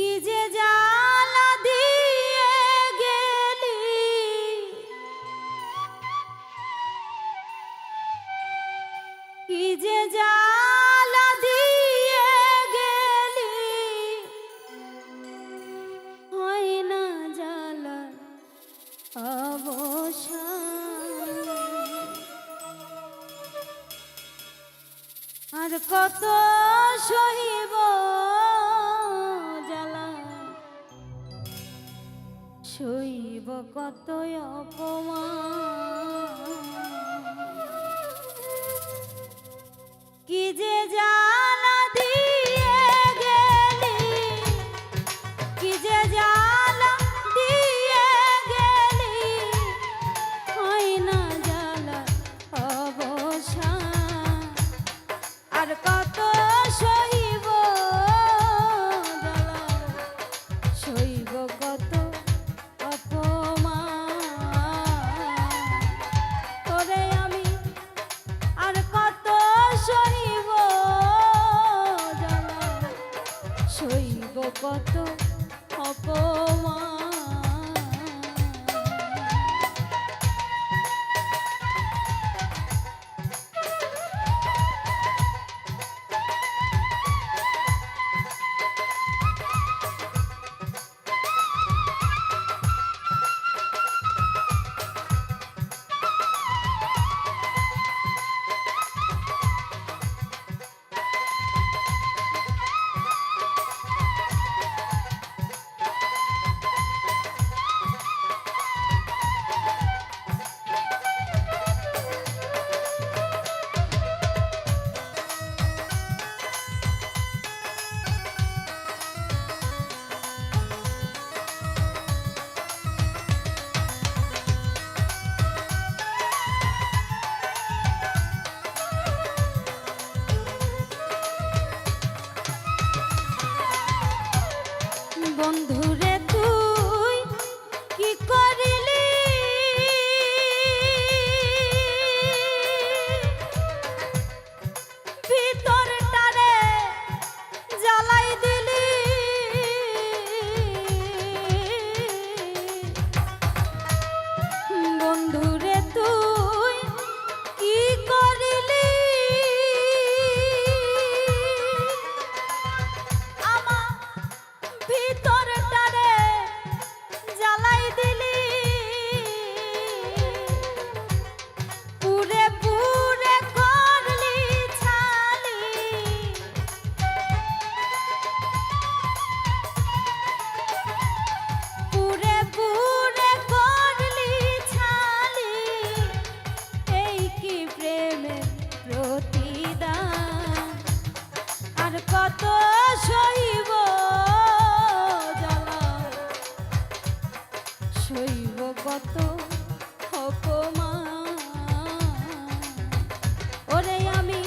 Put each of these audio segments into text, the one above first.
কি যে জ্বালা দিয়ে গেলি, কি যে জ্বালা দিয়ে গেলি, হয় না জ্বালার অবসান। আর কত সহিব জ্বালা, সইব কত অপমান। কি যে জ্বালা দিয়ে গেলি, কি যে জ্বালা দিয়ে গেলি, হয় না জ্বালা অবসান। আর কত সইব জ্বালা, সইব কত অপমান। তোরে আমি আর কত সইব জ্বালা, সইব কত অপমান। বন্ধুরে তুই কি করিলি, ভিতরটারে জ্বালাই দিলি। বন্ধুরে তুই কি করিলি, আমার ভিতরটারে জ্বালাই দিলি। পুরে পুরে করলি ছালি, পুরে পুরে করলি ছালি। এই কি প্রেমের প্রতিদান, আর কত সইব জ্বালা, সইব কত অপমান। ওরে আমি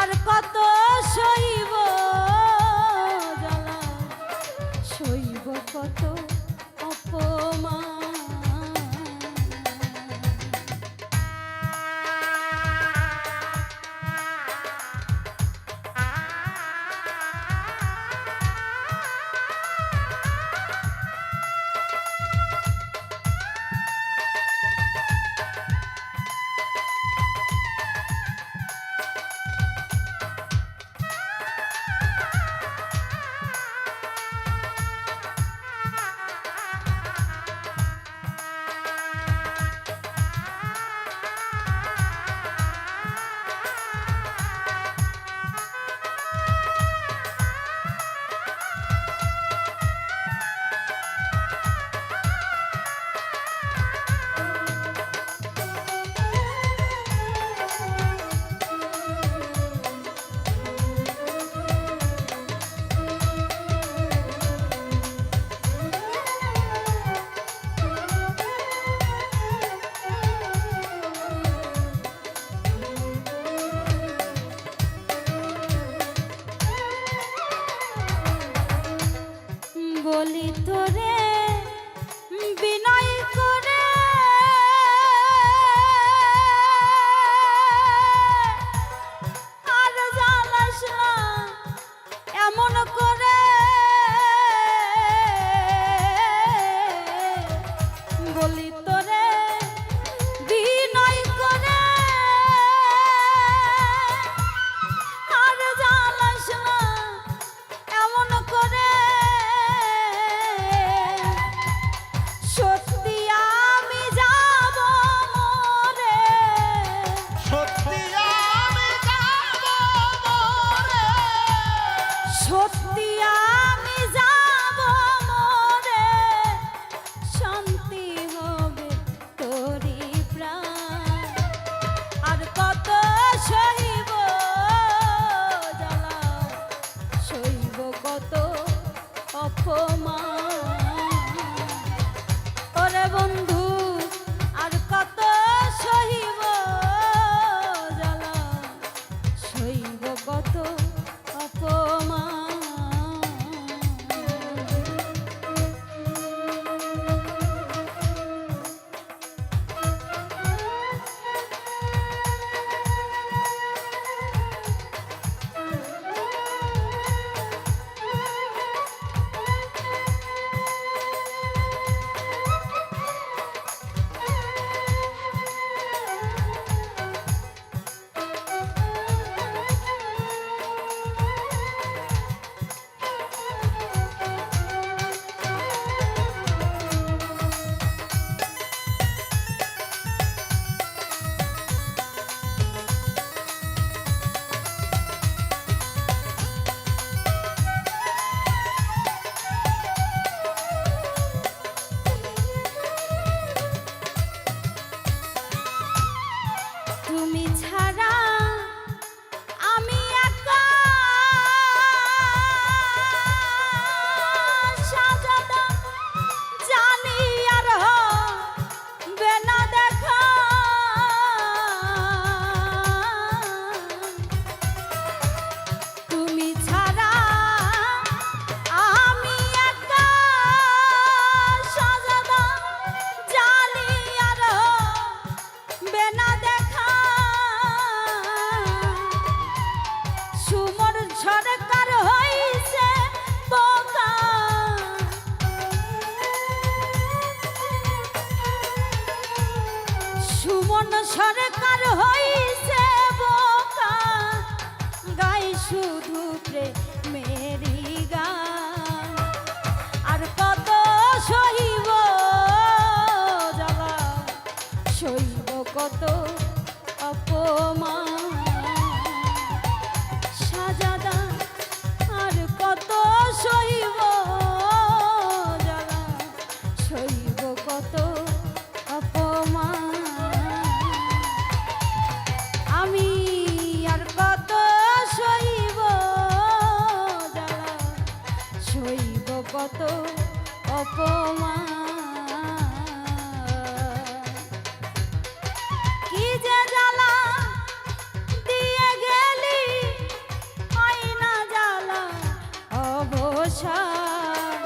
আর কত সইব জ্বালা, সইব কত অপমান। বলি তোরে বিনয় করে, আর জ্বালাস না এমন করে। সত্যি আমি যাব মরে, শান্তি হবে তোরি প্রাণ। আর কত সহিব জ্বালা, সইব কত অপমান। ওরে বন্ধু আর কত সহিব জ্বালা, সইব কত অপমান। তুমি ছাড়া আমি একা, সাজাদা জানি আর হবে না দেখা। তুমি ছাড়া আমি একা, সাজাদা জানি আর হবে না দেখা। সুমন সরকার হইছে বোকা, সুমন সরকার হইছে বোকা, গাই শুধু প্রেমেরই গান। আর কত সহিব জ্বালা, সইব কত অপমান। সাজাদা আর কত সইব জ্বালা, সইব কত অপমান। আমি আর কত সইব জ্বালা, সইব কত অপমান। কি যে জ্বালা দিয়ে গেলি, হয় না জ্বালা অবসান।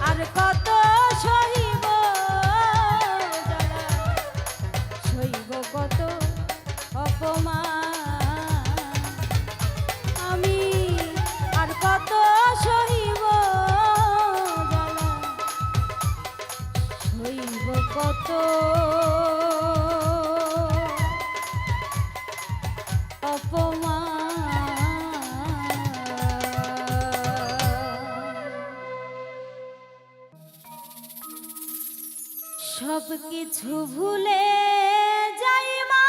আর কত সহিব জ্বালা, সইব কত অপমান। আমি আর কত সহিব জ্বালা, সইব কত সব কিছু ভুলে যাই মা,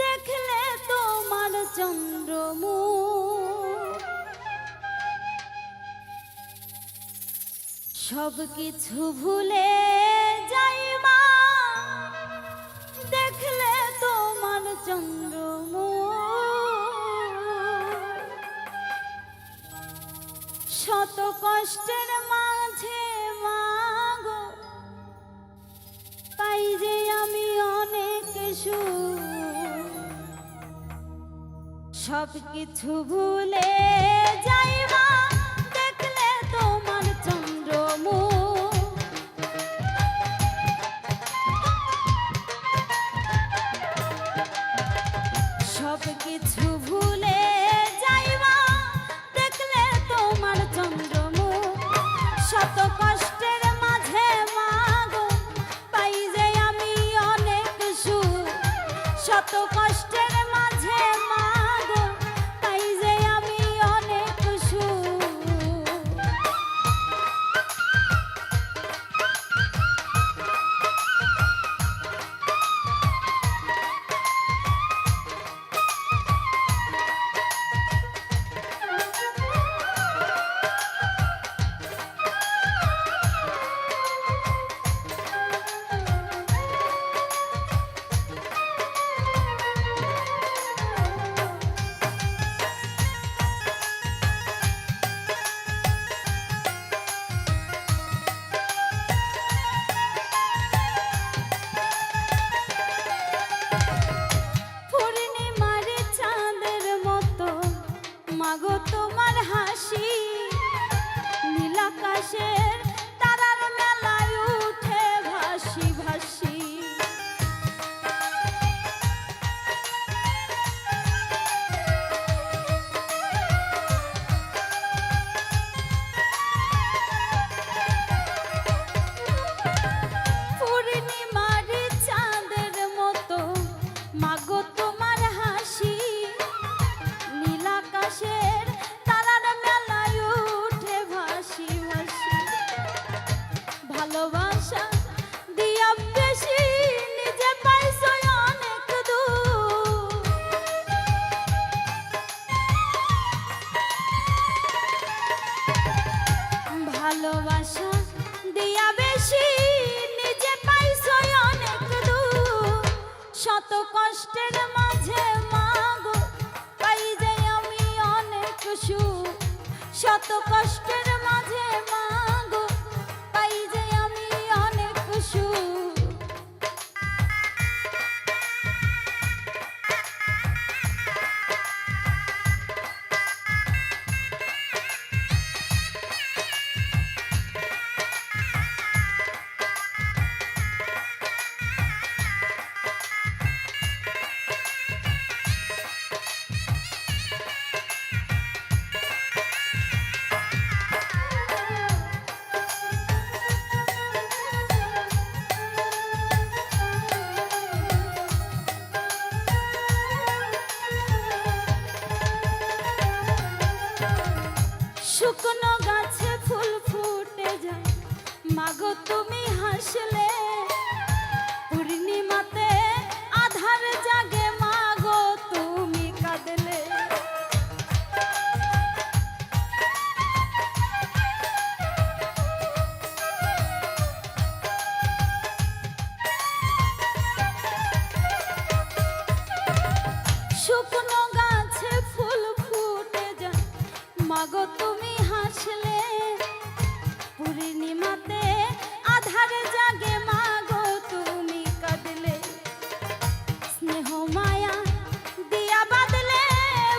দেখলে তোমার চন্দ্রমুখ। সব কিছু ভুলে যাই মা, দেখলে তোমার চন্দ্রমুখ। শত কষ্টের মাঝে মাগো পাই যে আমি অনেক সুখ। সব কিছু ভুলে যাই মা, দেখলে তোমার চন্দ্রমুখ। সব কিছু ভুলে যাই মা, দেখলে তোমার চন্দ্রমুখ। শত কষ্টের মাঝে মাগো পাই যে আমি অনেক সুখ। শত কষ্টের মাঝে মাগো পাই যে আমি অনেক সুখ। কষ্টের মাঝে মাগো পাই যাই আমি অনেক সুখ। শত কষ্টের মাঝে মাগো পাই যাই আমি অনেক সুখ। শুকনো গাছে ফুল ফুটে যায় মাগো তুমি হাসলে। পূর্ণিমাতে আধার জাগে মাগো তুমি কাঁদলে। শুকনো গাছে ফুল ফুটে যায় মাগো তুমি হাসলে। পূর্ণিমাতে আধার জাগে মাগো তুমি কাঁদলে। স্নেহ মায়া দিয়া বাঁধলে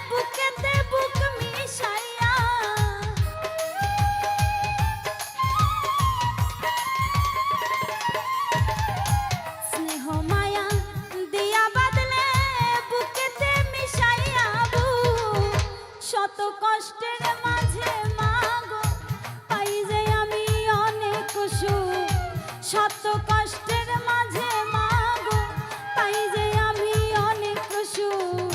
বুকেতে বুক মিশাইয়া। স্নেহ মায়া দিয়া বাঁধলে বুকেতে মিশাইয়া। শত কষ্টের মাঝে মাগো পাই যাই আমি অনেক সুখ। শত কষ্টের মাঝে মাগো পাই যাই আমি অনেক সুখ।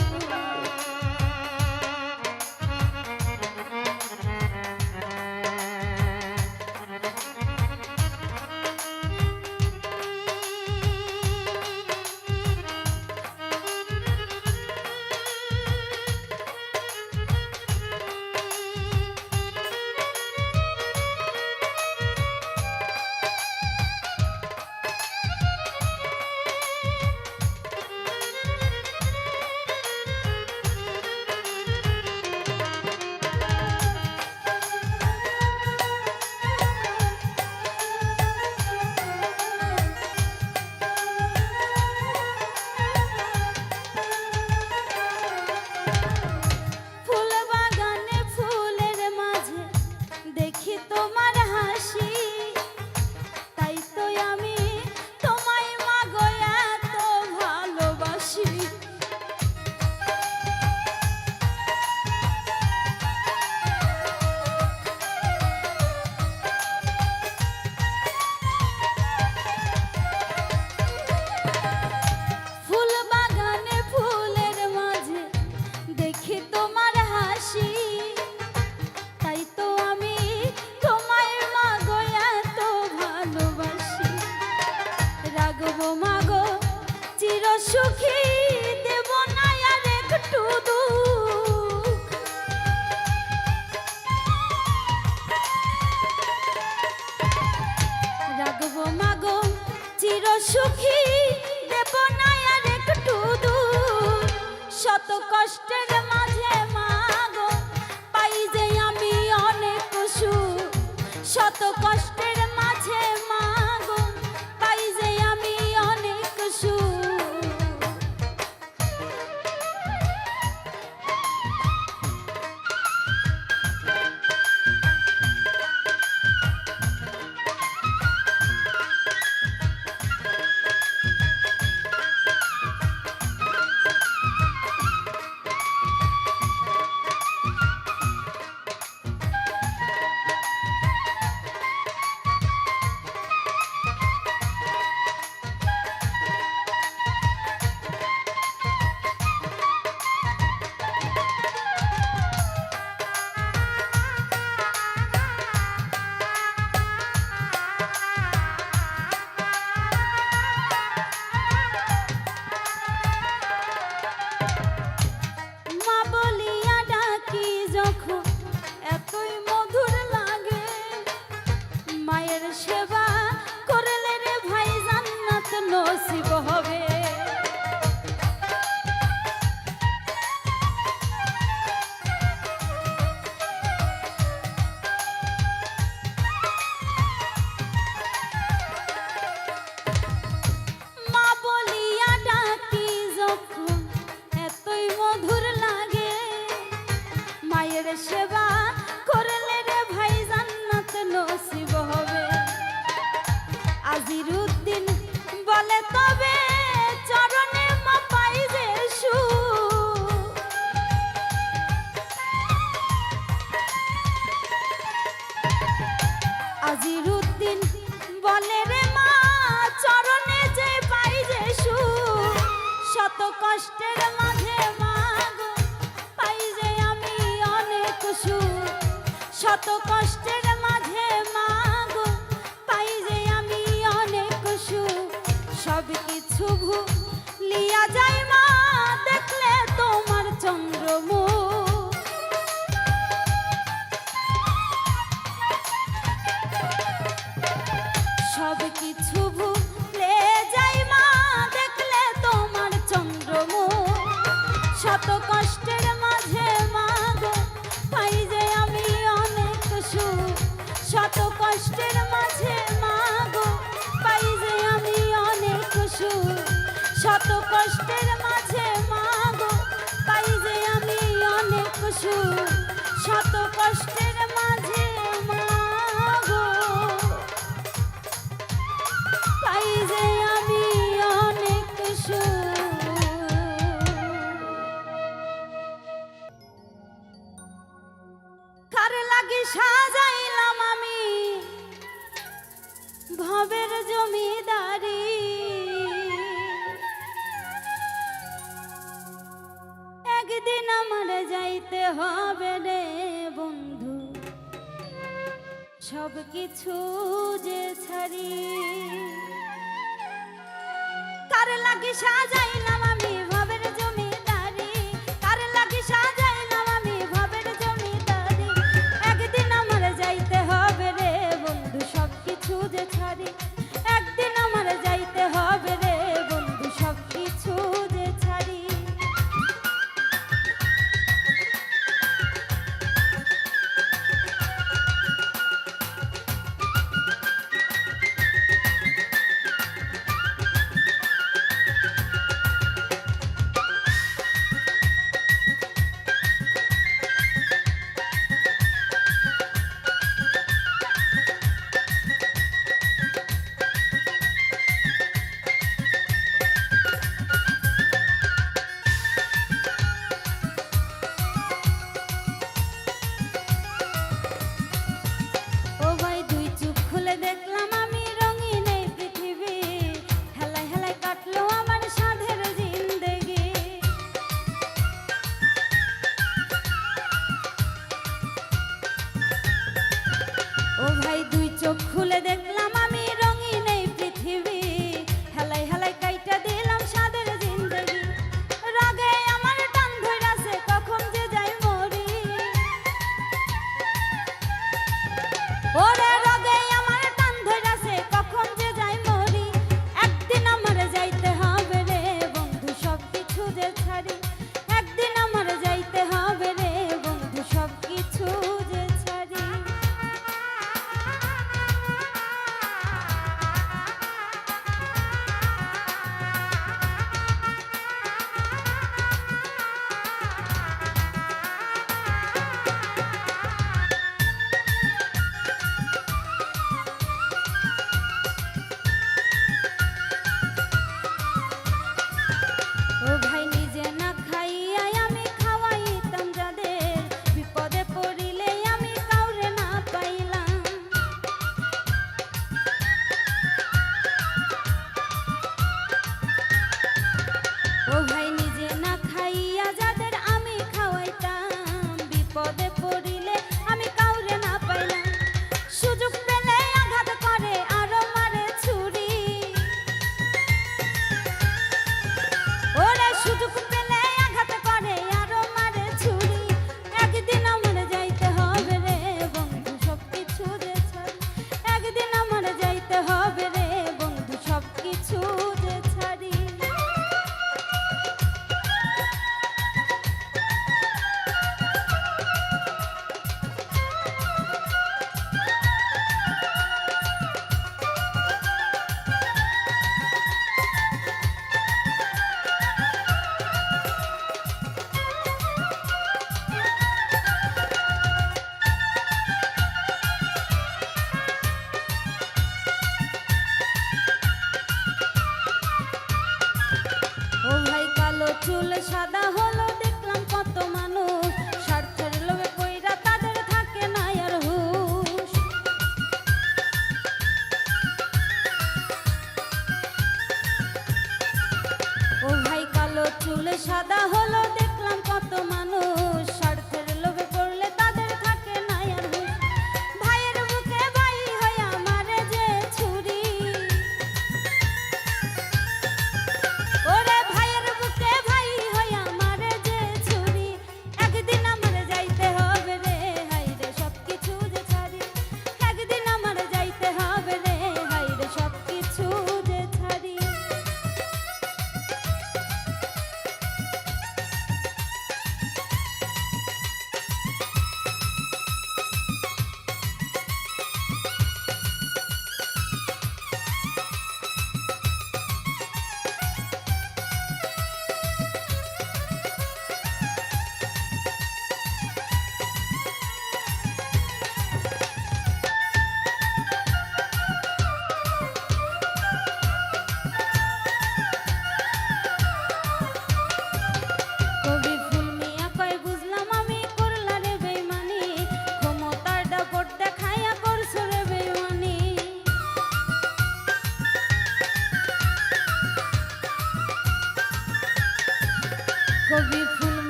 মায়ের সেবা করলে রে ভাই জান্নাত নসিব হবে। আজিরুদ্দিন বলে তবে চরণে মা পাই যে সুখ। আজিরুদ্দিন বলে রে মা চরণে যে পাই যে সুখ। শত কষ্টের মাঝে মাগো পাই যে আমি অনেক সুখ। শত কষ্টের মাঝে মাগো পাই যে আমি অনেক সুখ। সব কিছু ভুলিয়া যাই মা দেখলে তোমার চন্দ্রমুখ। সব কিছু ভুলে যাই মা দেখলে তোমার চন্দ্রমুখ। শত কষ্টের মাঝে মাগো পাই যে আমি অনেক সুখ। শত কষ্টের মাঝে মাগো পাই যে আমি অনেক সুখ। শত কষ্টের মাঝে মাগো পাই যে আমি অনেক সুখ। শত কষ্টের মাঝে মাগো পাই যে আমি অনেক সুখ। কার লাগি সাজাইলাম আমি ভবের জমিদারি। একদিন আমার যাইতে হবে রে বন্ধু সব কিছু যে ছাড়ি। কার লাগি সাজাইলাম আমি ভবের জমিদারি। কার লাগি সাজাইলাম আমি ভবের জমিদারি। একদিন আমার যাইতে হবে রে বন্ধু সব কিছু যে ছাড়ি। একদিন আমার যাইতে হবে রে বন্ধু সব কিছু যে ছাড়ি। দেখলাম আমি রঙিন এই পৃথিবী। হেলায় হেলায় কাটলো আমার সাধের জিন্দেগি। ও ভাই দুই চোখ খুলে দেখলাম আমি রঙিন এই পৃথিবী। হেলায় হেলায় কাইটা দিলাম সাধের জিন্দেগি। রাগে আমার টান ধইরাছে কখন যে যাই মরি। ওরে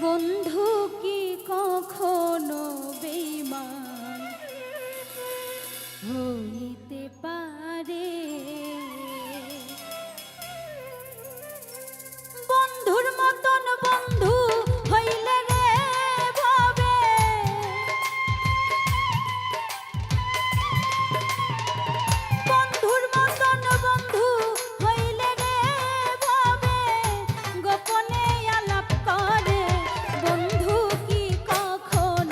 বন্ধু কি কখনো বেঈমান হইতে পারে? বন্ধুর মতন বন্ধু হইলে রে ভবে, বন্ধুর মতন বন্ধু হইলে রে ভবে, গোপনে আলাপ করে। বন্ধু কি কখনো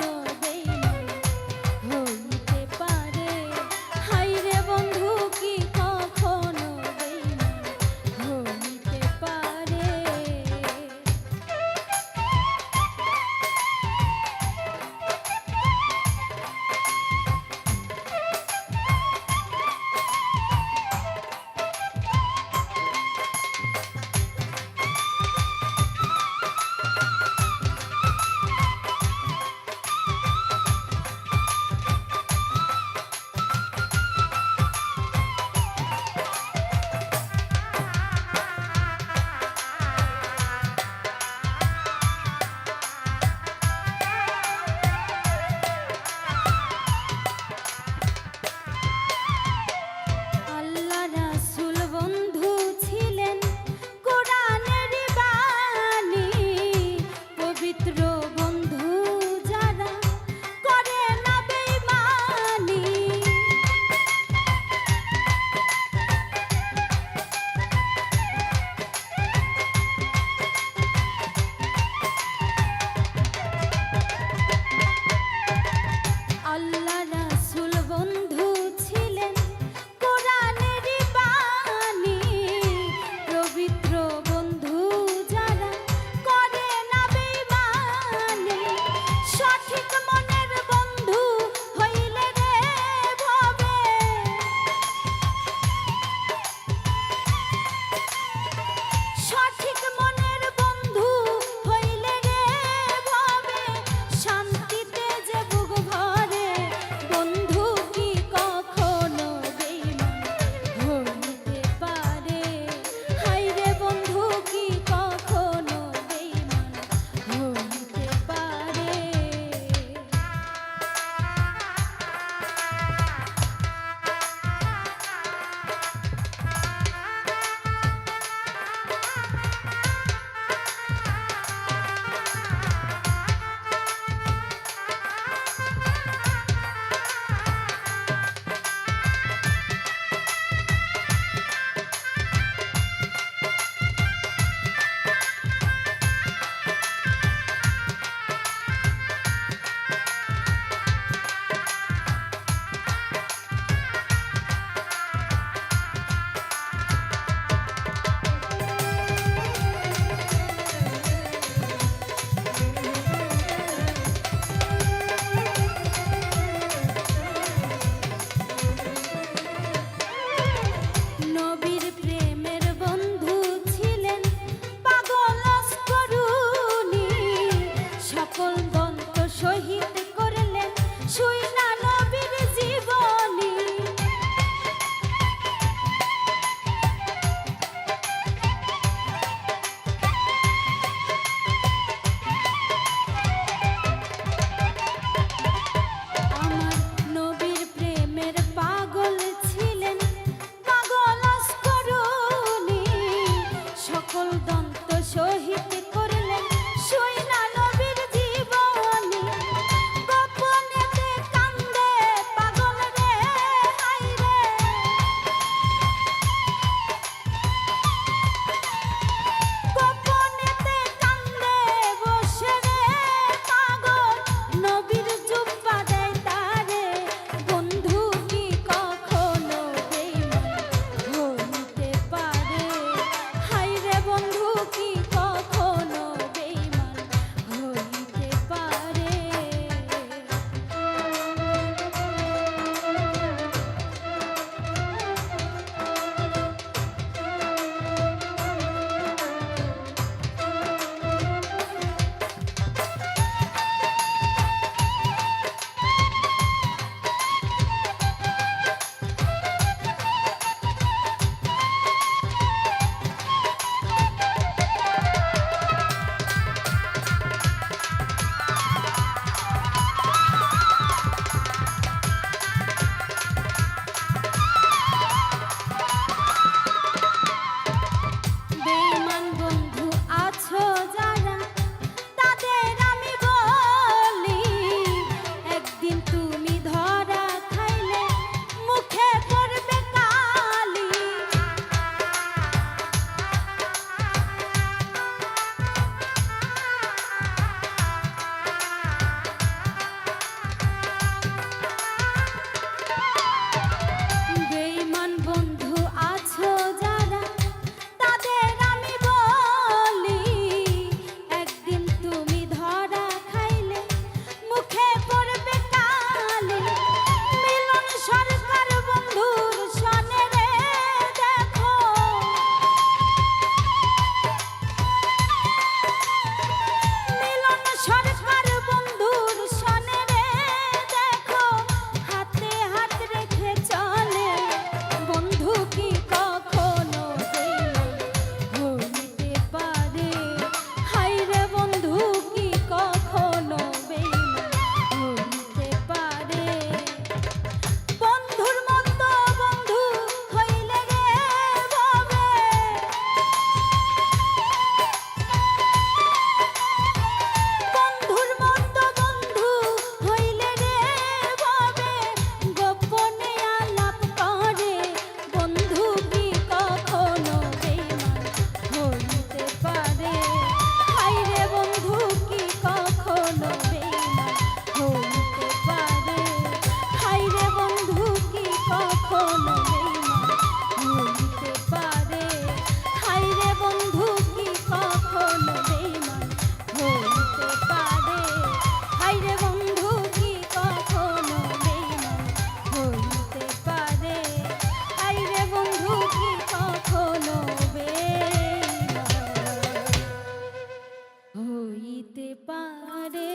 হইতে পারে।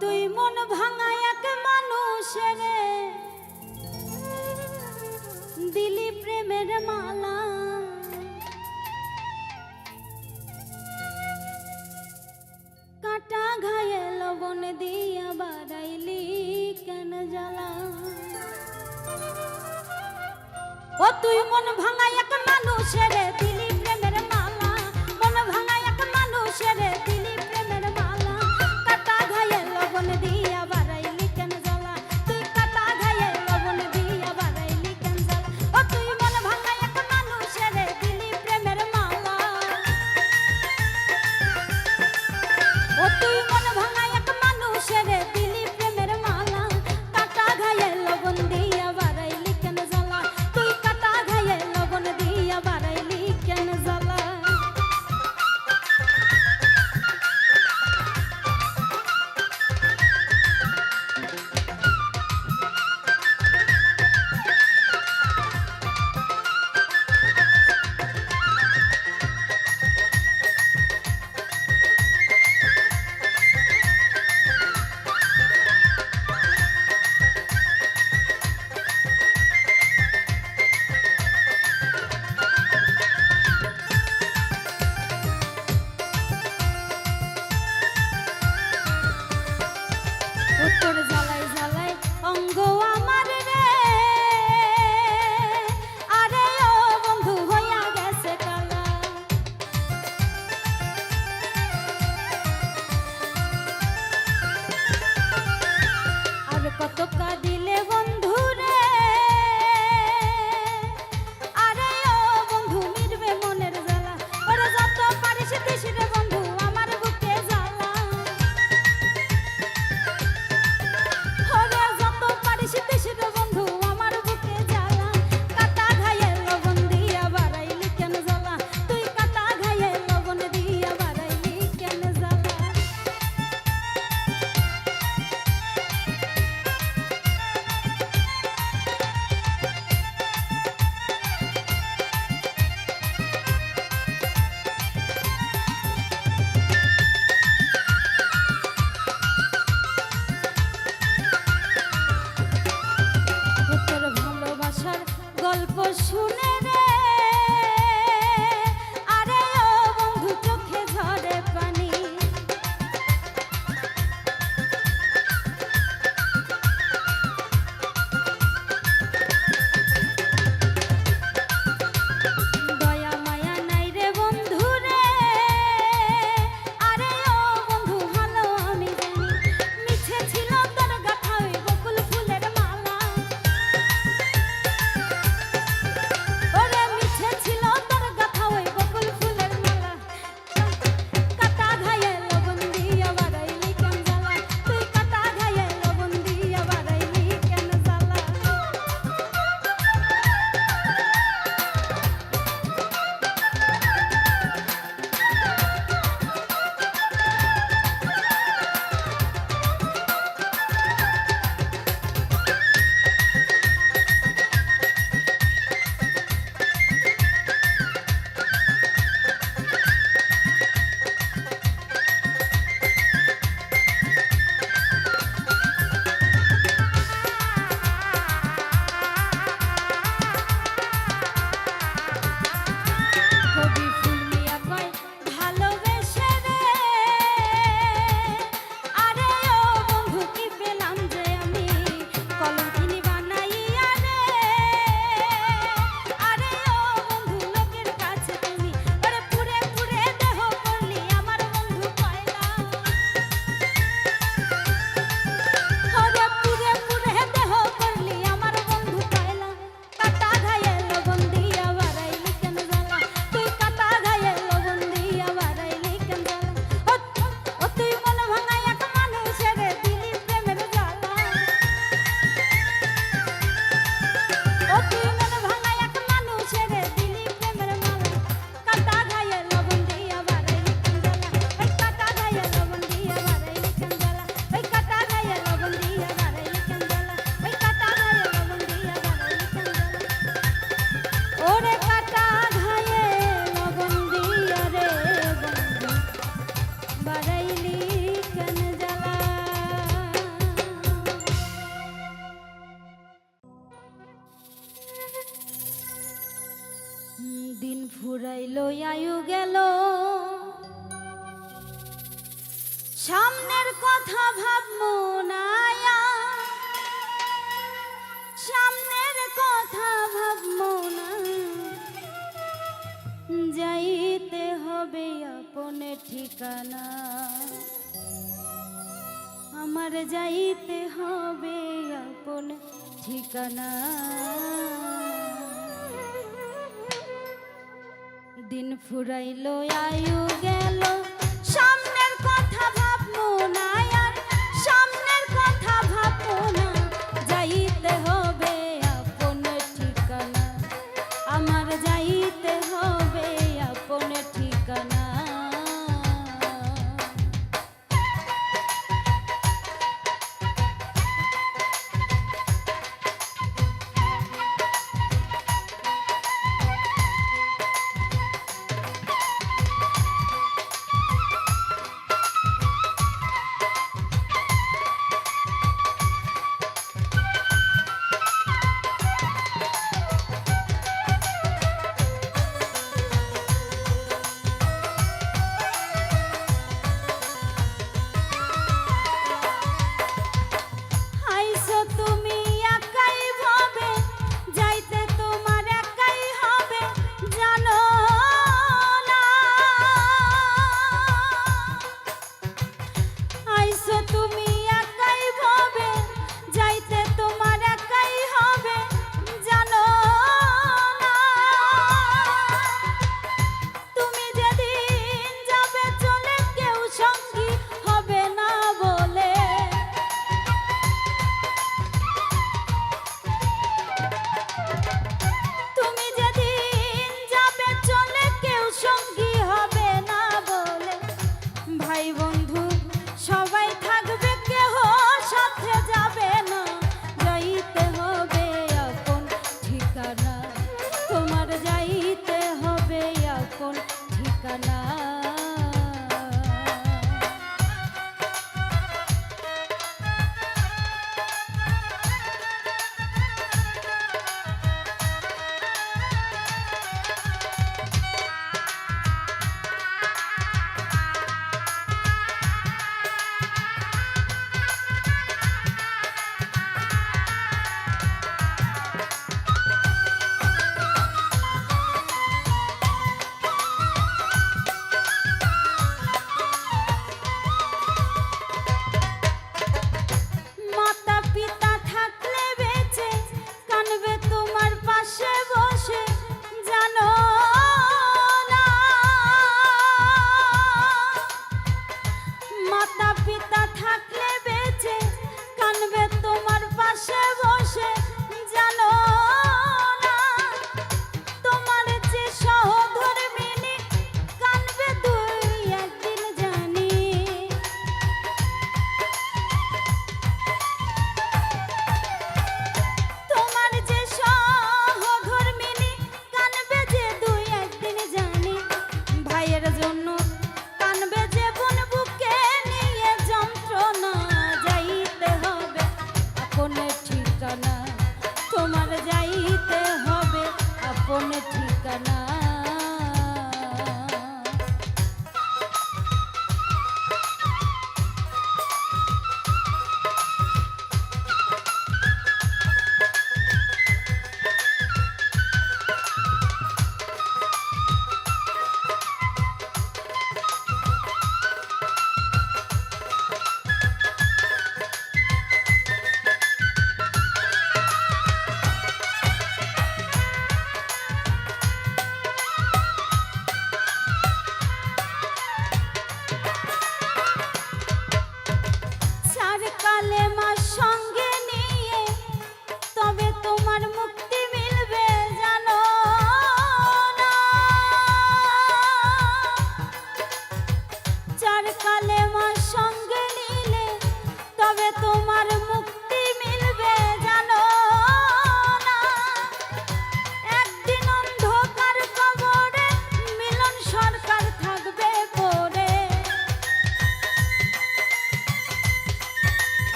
তুই মন ভাঙা এক মানুষের দিলি প্রেমের মালা, কাটা ঘায়ে লবণ দিয়া বাড়াইলি কেন জ্বালা। ও তুই মন ভাঙা এক মানুষের দিলি প্রেমের মালা, মন ভাঙা এক মানুষের দিলি প্রেমের মালা, কাটা ঘায়ে লবণ দিয়া বাড়াইলি কেন জ্বালা, তুই কাটা ঘায়ে লবণ দিয়া বাড়াইলি কেন জ্বালা। ও তুই মন ভাঙা এক মানুষের দিলি প্রেমের মালা, ও তুই মন ভাঙা এক মানুষের দিলি প্রেমের মালা, কাটা ঘায়ে লবণ দিয়া বাড়াইলি কেন জ্বালা, তুই কাটা ঘায়ে লবণ দিয়া বাড়াইলি কেন জ্বালা। তোর জ্বালাই জ্বালাই অঙ্গ আমার রে, আরে ও বন্ধু হইয়া গেছে কালা। আর কত কাঁদিলে বন্ধু রে, আরে ও বন্ধু মিটবে মনের জ্বালা, ওরে যত পারিস দিস রে বন্ধু আমার বুকে জ্বালা। ওরে যত পারিস দিস রে বন্ধু আমার বুকে জ্বালা, কাটা ঘায়ে লবণ দিয়া বাড়াইলি কেন জ্বালা, তুই কাটা ঘায়ে লবণ দিয়া বাড়াইলি কেন জ্বালা। সামনের কথা ভাববো না আর, সামনের কথা ভাববো না, যাইতে হবে আপন ঠিকানা, আমার যাইতে হবে আপন ঠিকানা। দিন ফুরাইলো আয়ু গেল, সামনের কথা ভাববো না আর, সামনের কথা ভাববো না, যাইতে হবে আপন ঠিকানা, আমার যাইতে হবে আপন ঠিকানা।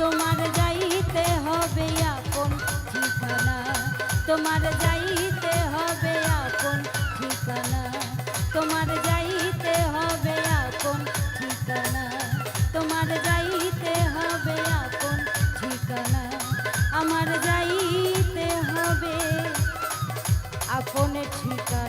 তোমার যাইতে হবে আপন ঠিকানা, তোমার যাইতে হবে আপন ঠিকানা, তোমার যাইতে হবে আপন ঠিকানা, তোমার যাইতে হবে আপন ঠিকানা, আমার যাইতে হবে আপন ঠিকানা।